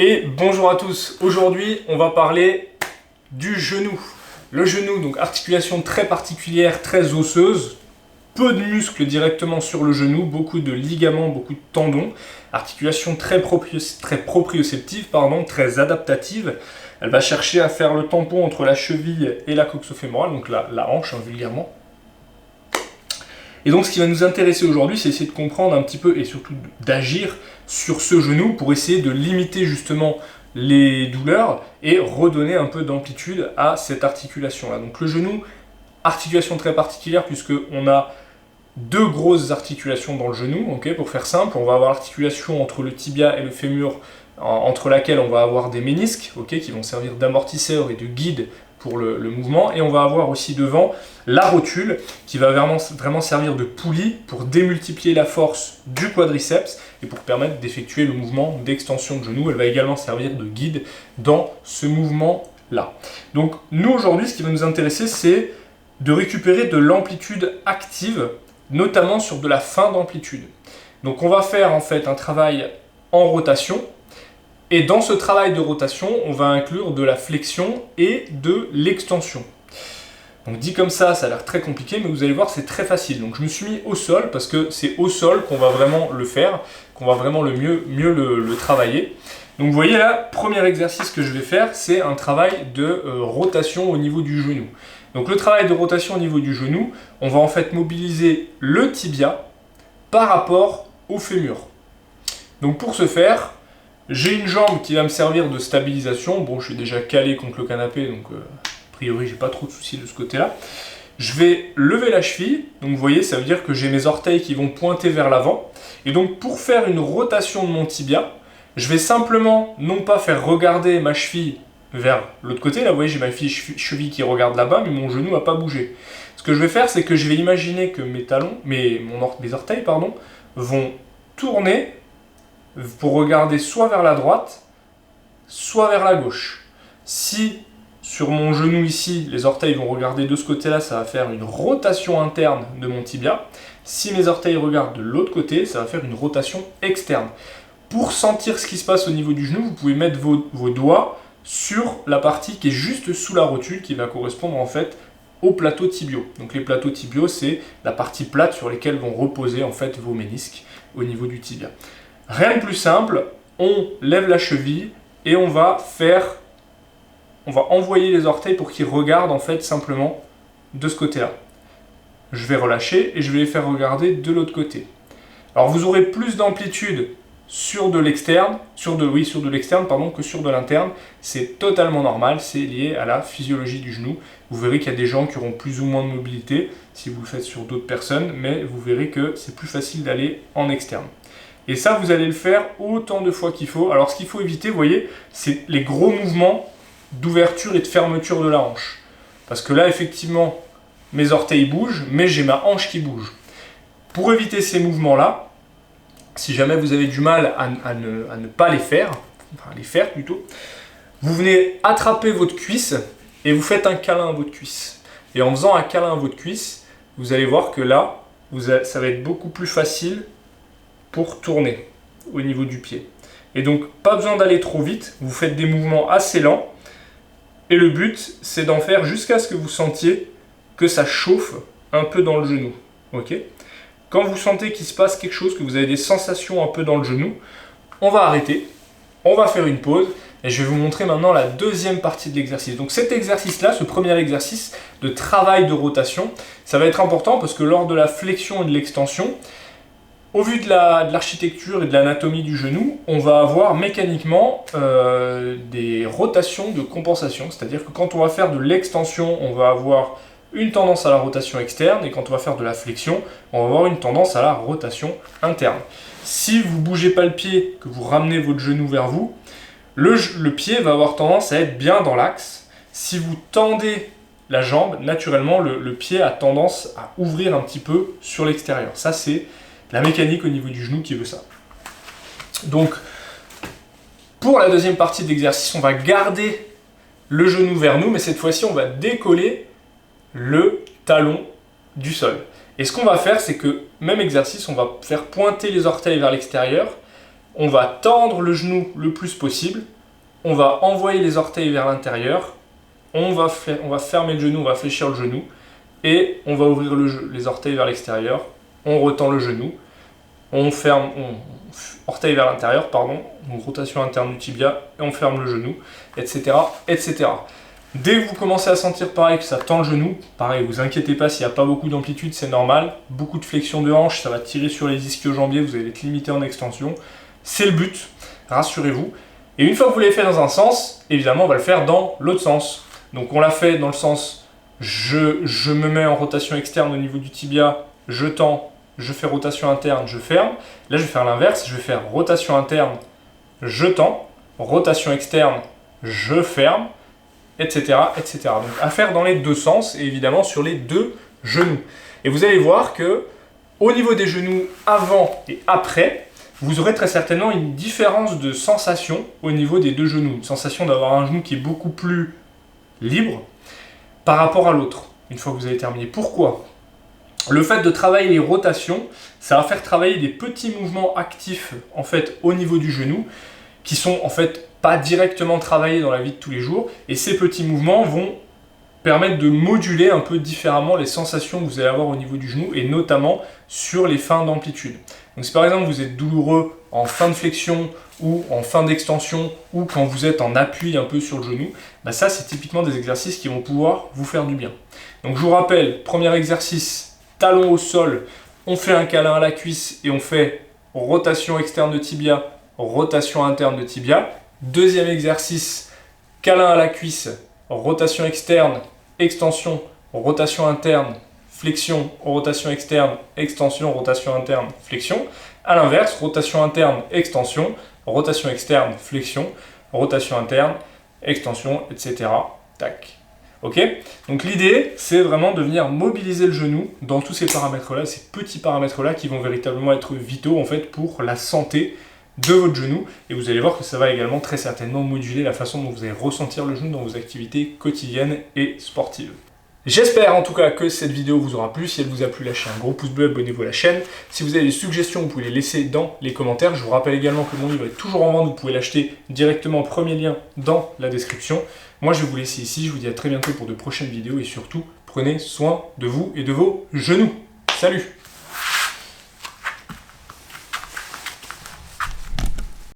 Et bonjour à tous, aujourd'hui on va parler du genou. Le genou, donc articulation très particulière, très osseuse, peu de muscles directement sur le genou, beaucoup de ligaments, beaucoup de tendons, articulation très proprioceptive, très adaptative. Elle va chercher à faire le tampon entre la cheville et la coxo-fémorale, donc la hanche vulgairement. Et donc ce qui va nous intéresser aujourd'hui, c'est essayer de comprendre un petit peu et surtout d'agir sur ce genou pour essayer de limiter justement les douleurs et redonner un peu d'amplitude à cette articulation-là. Donc le genou, articulation très particulière puisqu'on a deux grosses articulations dans le genou, okay, pour faire simple. On va avoir l'articulation entre le tibia et le fémur, entre laquelle on va avoir des ménisques, okay, qui vont servir d'amortisseurs et de guide pour le mouvement, et on va avoir aussi devant la rotule qui va vraiment servir de poulie pour démultiplier la force du quadriceps et pour permettre d'effectuer le mouvement d'extension de genou. Elle va également servir de guide dans ce mouvement-là. Donc nous aujourd'hui, ce qui va nous intéresser, c'est de récupérer de l'amplitude active, notamment sur de la fin d'amplitude. Donc on va faire en fait un travail en rotation. Et dans ce travail de rotation, on va inclure de la flexion et de l'extension. Donc dit comme ça a l'air très compliqué, mais vous allez voir, c'est très facile. Donc je me suis mis au sol, parce que c'est au sol qu'on va vraiment le faire, qu'on va vraiment le mieux le travailler. Donc vous voyez là, premier exercice que je vais faire, c'est un travail de rotation au niveau du genou. Donc le travail de rotation au niveau du genou, on va en fait mobiliser le tibia par rapport au fémur. Donc pour ce faire, j'ai une jambe qui va me servir de stabilisation. Bon, je suis déjà calé contre le canapé, donc a priori, j'ai pas trop de soucis de ce côté-là. Je vais lever la cheville. Donc, vous voyez, ça veut dire que j'ai mes orteils qui vont pointer vers l'avant. Et donc, pour faire une rotation de mon tibia, je vais simplement, non pas faire regarder ma cheville vers l'autre côté. Là, vous voyez, j'ai ma cheville qui regarde là-bas, mais mon genou n'a pas bougé. Ce que je vais faire, c'est que je vais imaginer que mes orteils, vont tourner pour regarder soit vers la droite, soit vers la gauche. Si sur mon genou ici, les orteils vont regarder de ce côté-là, ça va faire une rotation interne de mon tibia. Si mes orteils regardent de l'autre côté, ça va faire une rotation externe. Pour sentir ce qui se passe au niveau du genou, vous pouvez mettre vos doigts sur la partie qui est juste sous la rotule, qui va correspondre en fait aux plateaux tibiaux. Donc les plateaux tibiaux, c'est la partie plate sur lesquelles vont reposer en fait vos ménisques au niveau du tibia. Rien de plus simple, on lève la cheville et on va envoyer les orteils pour qu'ils regardent en fait simplement de ce côté-là. Je vais relâcher et je vais les faire regarder de l'autre côté. Alors vous aurez plus d'amplitude sur de l'externe, que sur de l'interne. C'est totalement normal, c'est lié à la physiologie du genou. Vous verrez qu'il y a des gens qui auront plus ou moins de mobilité si vous le faites sur d'autres personnes, mais vous verrez que c'est plus facile d'aller en externe. Et ça, vous allez le faire autant de fois qu'il faut. Alors, ce qu'il faut éviter, vous voyez, c'est les gros mouvements d'ouverture et de fermeture de la hanche. Parce que là, effectivement, mes orteils bougent, mais j'ai ma hanche qui bouge. Pour éviter ces mouvements-là, si jamais vous avez du mal à ne pas les faire, vous venez attraper votre cuisse et vous faites un câlin à votre cuisse. Et en faisant un câlin à votre cuisse, vous allez voir que là, ça va être beaucoup plus facile pour tourner au niveau du pied. Et donc, pas besoin d'aller trop vite, vous faites des mouvements assez lents, et le but, c'est d'en faire jusqu'à ce que vous sentiez que ça chauffe un peu dans le genou. Okay ? Quand vous sentez qu'il se passe quelque chose, que vous avez des sensations un peu dans le genou, on va arrêter, on va faire une pause, et je vais vous montrer maintenant la deuxième partie de l'exercice. Donc cet exercice-là, ce premier exercice de travail de rotation, ça va être important parce que lors de la flexion et de l'extension, au vu de l'architecture et de l'anatomie du genou, on va avoir mécaniquement des rotations de compensation. C'est-à-dire que quand on va faire de l'extension, on va avoir une tendance à la rotation externe, et quand on va faire de la flexion, on va avoir une tendance à la rotation interne. Si vous ne bougez pas le pied, que vous ramenez votre genou vers vous, le pied va avoir tendance à être bien dans l'axe. Si vous tendez la jambe, naturellement, le pied a tendance à ouvrir un petit peu sur l'extérieur. Ça, c'est la mécanique au niveau du genou qui veut ça. Donc, pour la deuxième partie de l'exercice, on va garder le genou vers nous, mais cette fois-ci, on va décoller le talon du sol. Et ce qu'on va faire, c'est que, même exercice, on va faire pointer les orteils vers l'extérieur On va tendre le genou le plus possible. On va envoyer les orteils vers l'intérieur. On va fermer le genou, on va fléchir le genou. Et on va ouvrir les orteils vers l'extérieur. On retend le genou. On ferme, orteil vers l'intérieur, pardon. Donc rotation interne du tibia. Et on ferme le genou, etc., etc. Dès que vous commencez à sentir pareil que ça tend le genou, pareil, vous inquiétez pas s'il n'y a pas beaucoup d'amplitude, c'est normal. Beaucoup de flexion de hanche, ça va tirer sur les ischio-jambiers, vous allez être limité en extension. C'est le but, rassurez-vous. Et une fois que vous l'avez fait dans un sens, évidemment, on va le faire dans l'autre sens. Donc on l'a fait dans le sens, je me mets en rotation externe au niveau du tibia, je tends, je fais rotation interne, je ferme. Là, je vais faire l'inverse, je vais faire rotation interne, je tends, rotation externe, je ferme, etc., etc. Donc à faire dans les deux sens et évidemment sur les deux genoux. Et vous allez voir que au niveau des genoux avant et après, vous aurez très certainement une différence de sensation au niveau des deux genoux. Une sensation d'avoir un genou qui est beaucoup plus libre par rapport à l'autre, une fois que vous avez terminé. Pourquoi ? Le fait de travailler les rotations, ça va faire travailler des petits mouvements actifs en fait au niveau du genou qui sont en fait pas directement travaillés dans la vie de tous les jours, et ces petits mouvements vont permettre de moduler un peu différemment les sensations que vous allez avoir au niveau du genou, et notamment sur les fins d'amplitude. Donc si par exemple vous êtes douloureux en fin de flexion ou en fin d'extension, ou quand vous êtes en appui un peu sur le genou, bah ça c'est typiquement des exercices qui vont pouvoir vous faire du bien. Donc je vous rappelle, premier exercice, talon au sol, on fait un câlin à la cuisse et on fait rotation externe de tibia, rotation interne de tibia. Deuxième exercice, câlin à la cuisse, rotation externe, extension, rotation interne, flexion, rotation externe, extension, rotation interne, flexion. A l'inverse, rotation interne, extension, rotation externe, flexion, rotation interne, extension, etc. Tac. Ok ? Donc l'idée, c'est vraiment de venir mobiliser le genou dans tous ces paramètres-là, ces petits paramètres-là qui vont véritablement être vitaux en fait pour la santé de votre genou, et vous allez voir que ça va également très certainement moduler la façon dont vous allez ressentir le genou dans vos activités quotidiennes et sportives. J'espère en tout cas que cette vidéo vous aura plu. Si elle vous a plu, lâchez un gros pouce bleu, abonnez-vous à la chaîne. Si vous avez des suggestions, vous pouvez les laisser dans les commentaires. Je vous rappelle également que mon livre est toujours en vente, vous pouvez l'acheter directement, premier lien dans la description. Moi je vais vous laisser ici, je vous dis à très bientôt pour de prochaines vidéos, et surtout, prenez soin de vous et de vos genoux. Salut!